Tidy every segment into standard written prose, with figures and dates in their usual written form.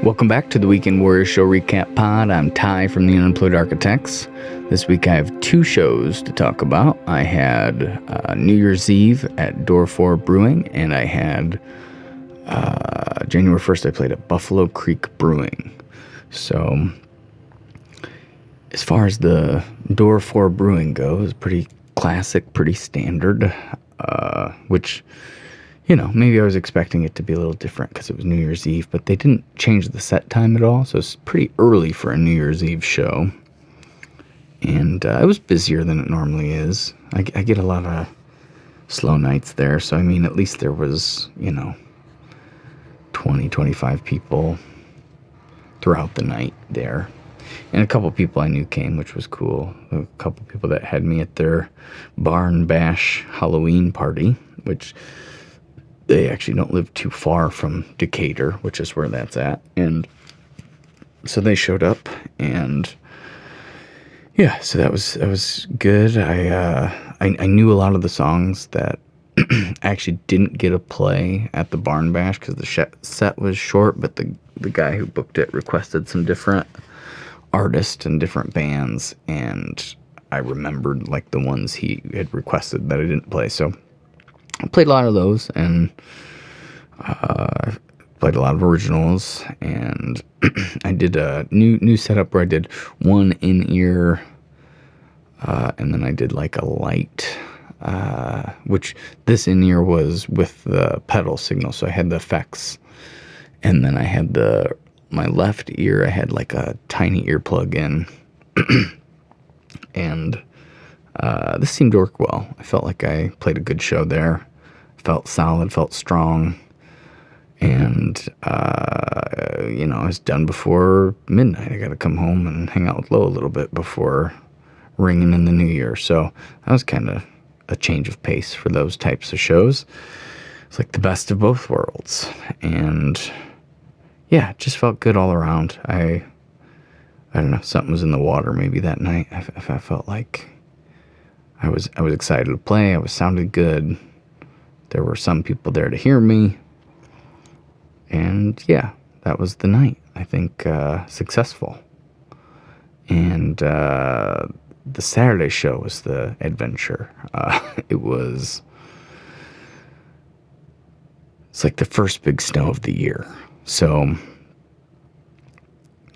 Welcome back to the Weekend Warrior Show Recap Pod. I'm Ty from the Unemployed Architects. This week I have two shows to talk about. I had New Year's Eve at Door 4 Brewing, and I had January 1st I played at Buffalo Creek Brewing. So, as far as the Door 4 Brewing goes, pretty classic, pretty standard, which... maybe I was expecting it to be a little different because it was New Year's Eve, but they didn't change the set time at all, so it's pretty early for a New Year's Eve show. And it was busier than it normally is. I get a lot of slow nights there, so at least there was, 20, 25 people throughout the night there. And a couple people I knew came, which was cool. A couple people that had me at their barn bash Halloween party, which... they actually don't live too far from Decatur, which is where that's at. And so they showed up, and yeah, so that was good. I knew a lot of the songs that I actually didn't get to play at the barn bash because the set was short, but the guy who booked it requested some different artists and different bands, and I remembered like the ones he had requested that I didn't play. So I played a lot of those, and played a lot of originals, and I did a new setup where I did one in-ear, and then I did like a light, which this in-ear was with the pedal signal, so I had the effects, and then I had my left ear, I had like a tiny earplug in, and this seemed to work well. I felt like I played a good show there. Felt solid, felt strong. And, I was done before midnight. I got to come home and hang out with Lo a little bit before ringing in the new year. So that was kind of a change of pace for those types of shows. It's like the best of both worlds. And, yeah, it just felt good all around. I don't know, something was in the water maybe that night. I felt like I was excited to play. I sounded good. There were some people there to hear me. And yeah, that was the night. I think successful. And the Saturday show was the adventure. It's like the first big snow of the year. So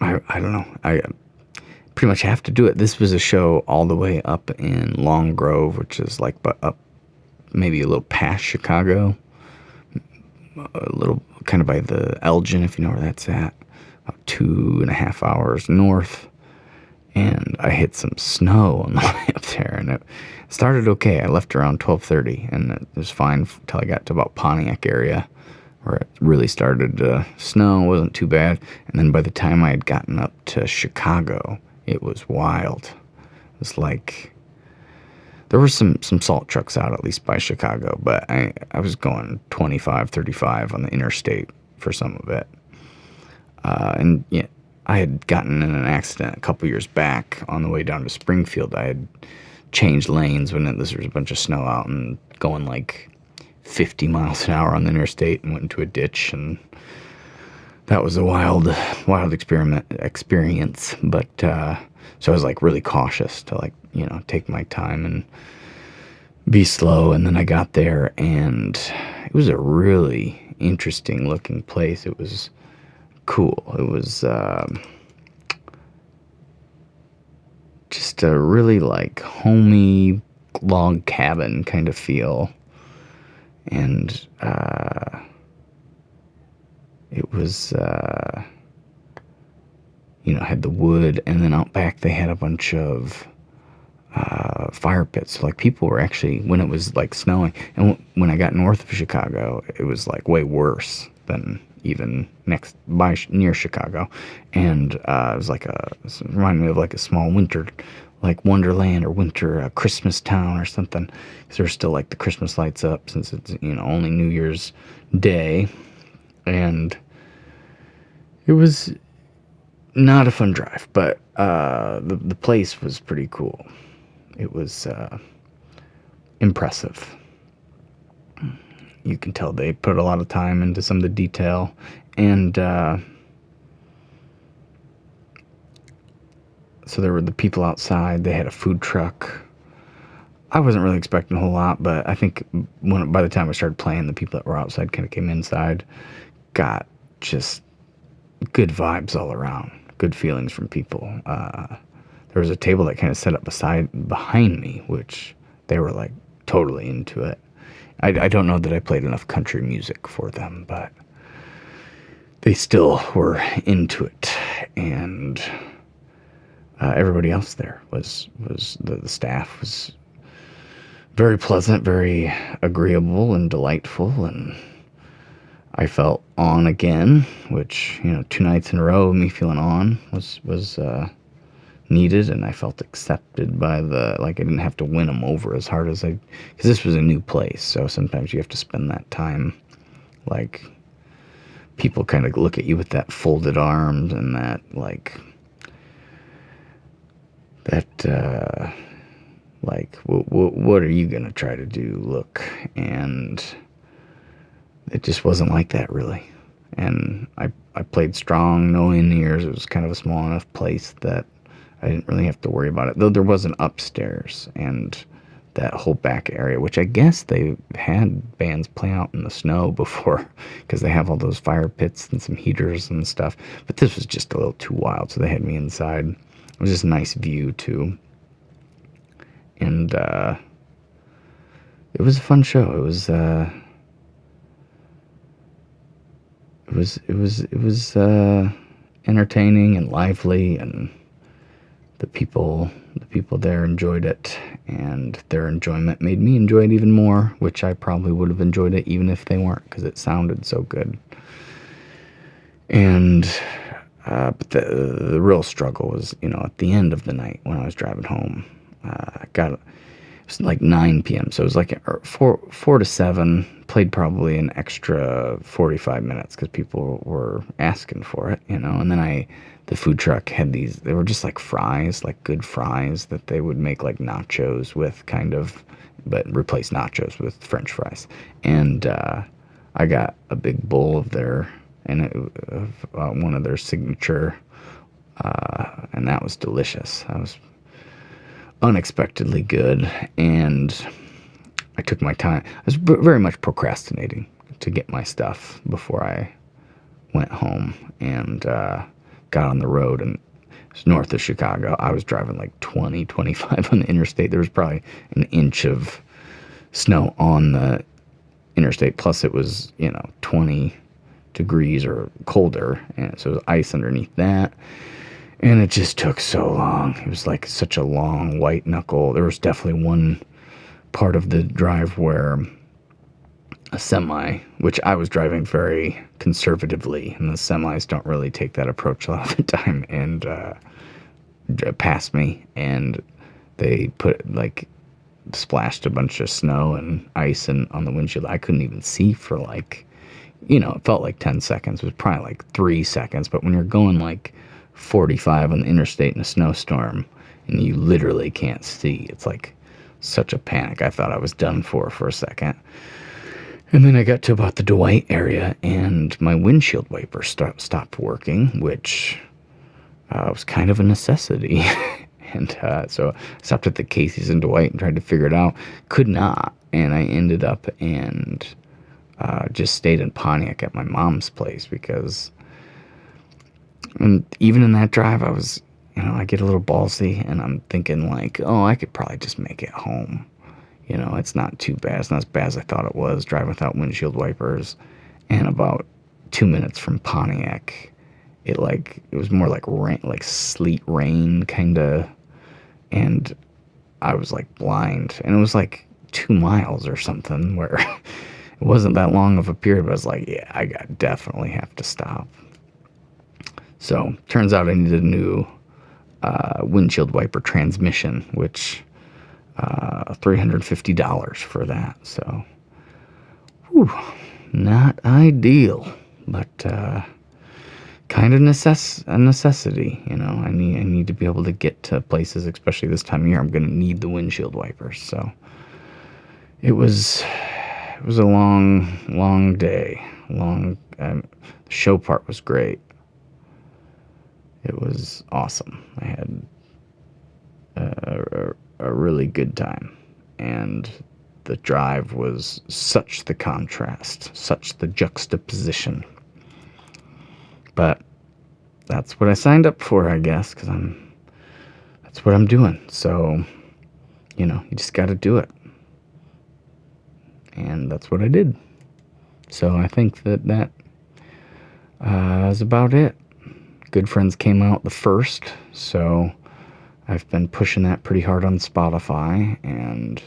I don't know. I pretty much have to do it. This was a show all the way up in Long Grove, which is like up maybe a little past Chicago, a little kind of by the Elgin, if you know where that's at, about 2.5 hours north. And I hit some snow on the way up there, and it started okay. I left around 12:30, and it was fine until I got to about Pontiac area, where it really started to snow. It wasn't too bad. And then by the time I had gotten up to Chicago, it was wild. It was like... there were some salt trucks out, at least by Chicago, but I was going 25, 35 on the interstate for some of it. And yeah, I had gotten in an accident a couple years back on the way down to Springfield. I had changed lanes when there was a bunch of snow out and going like 50 miles an hour on the interstate and went into a ditch, and that was a wild experience. But so I was like really cautious to like, take my time and be slow. And then I got there, and it was a really interesting looking place. It was cool. It was just a really like homey log cabin kind of feel. And it was had the wood, and then out back they had a bunch of fire pits. So, like, people were actually, when it was like snowing, and when I got north of Chicago, it was like way worse than even near Chicago. And it was like it reminded me of like a small winter, like Wonderland or winter Christmas town or something, because there's still like the Christmas lights up, since it's only New Year's Day. And it was not a fun drive, but the place was pretty cool. It was impressive. You can tell they put a lot of time into some of the detail, and so there were the people outside. They had a food truck. I wasn't really expecting a whole lot, but I think by the time I started playing, the people that were outside kind of came inside. Got just good vibes all around. Good feelings from people. There was a table that kind of set up behind me, which they were like totally into it. I don't know that I played enough country music for them, but they still were into it. And everybody else there was the staff was very pleasant, very agreeable and delightful, and I felt on again, which, 2 nights in a row of me feeling on was needed, and I felt accepted by I didn't have to win them over as hard as because this was a new place, so sometimes you have to spend that time, like, people kind of look at you with that folded arms and that, what are you going to try to do, look, and it just wasn't like that, really. And I played strong, no in-ears. It was kind of a small enough place that I didn't really have to worry about it. Though there was an upstairs and that whole back area, which I guess they had bands play out in the snow before, because they have all those fire pits and some heaters and stuff. But this was just a little too wild, so they had me inside. It was just a nice view, too. And it was a fun show. It was entertaining and lively, and the people there enjoyed it, and their enjoyment made me enjoy it even more, which I probably would have enjoyed it even if they weren't, because it sounded so good. And but the real struggle was, at the end of the night when I was driving home. It was like 9 p.m. So it was like 4 to 7. Played probably an extra 45 minutes because people were asking for it, And then the food truck had they were just like fries, like good fries that they would make like nachos with, but replace nachos with French fries. And I got a big bowl of one of their signature, and that was delicious. That was unexpectedly good, and I took my time. I was very much procrastinating to get my stuff before I went home, and got on the road, and it was north of Chicago. I was driving like 20, 25 on the interstate. There was probably an inch of snow on the interstate, plus it was 20 degrees or colder, and so it was ice underneath that. And it just took so long. It was like such a long white knuckle. There was definitely one part of the drive where a semi, which I was driving very conservatively, and the semis don't really take that approach a lot of the time, and passed me, and they splashed a bunch of snow and ice on the windshield. I couldn't even see for it felt like 10 seconds. It was probably like 3 seconds, but when you're going like 45 on the interstate in a snowstorm and you literally can't see, it's like such a panic. I thought I was done for a second. And then I got to about the Dwight area, and my windshield wiper stopped working, which was kind of a necessity. And so I stopped at the Casey's in Dwight and tried to figure it out. Could not. And I ended up and just stayed in Pontiac at my mom's place, because even in that drive, I was, I get a little ballsy, and I'm thinking like, oh, I could probably just make it home. It's not too bad. It's not as bad as I thought it was, driving without windshield wipers. And about 2 minutes from Pontiac, it was more like rain, like sleet rain kind of, and I was like blind, and it was like 2 miles or something, where it wasn't that long of a period, but I was like, yeah, I definitely have to stop. So turns out I needed a new windshield wiper transmission, which $350 for that. So, not ideal, but kind of a necessity. I need to be able to get to places, especially this time of year. I'm going to need the windshield wipers. So it was a long day. The show part was great. It was awesome. I had a really good time. And the drive was such the contrast, such the juxtaposition. But that's what I signed up for, I guess, because that's what I'm doing. So, you just got to do it. And that's what I did. So I think that is about it. Good Friends came out the 1st, so I've been pushing that pretty hard on Spotify, and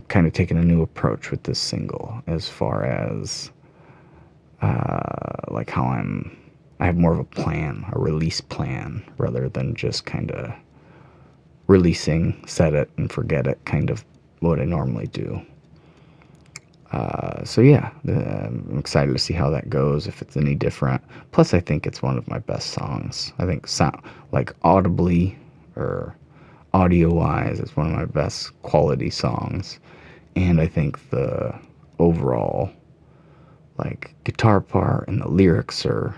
kind of taking a new approach with this single as far as like how I have more of a plan, a release plan, rather than just kind of releasing, set it and forget it, kind of what I normally do. So yeah, I'm excited to see how that goes, if it's any different. Plus, I think it's one of my best songs. I think like audibly or audio-wise, it's one of my best quality songs. And I think the overall like guitar part and the lyrics are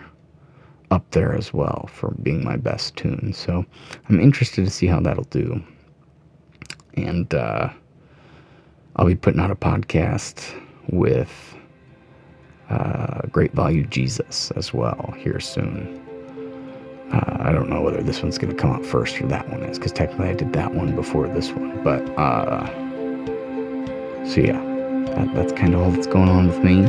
up there as well for being my best tune. So I'm interested to see how that'll do. And I'll be putting out a podcast with Great Value Jesus as well here soon. I don't know whether this one's going to come out first or that one is, because technically I did that one before this one. But so yeah, that's kind of all that's going on with me.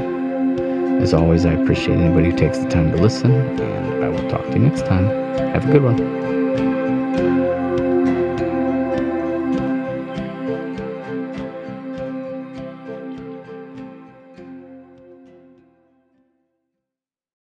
As always, I appreciate anybody who takes the time to listen, and I will talk to you next time. Have a good one.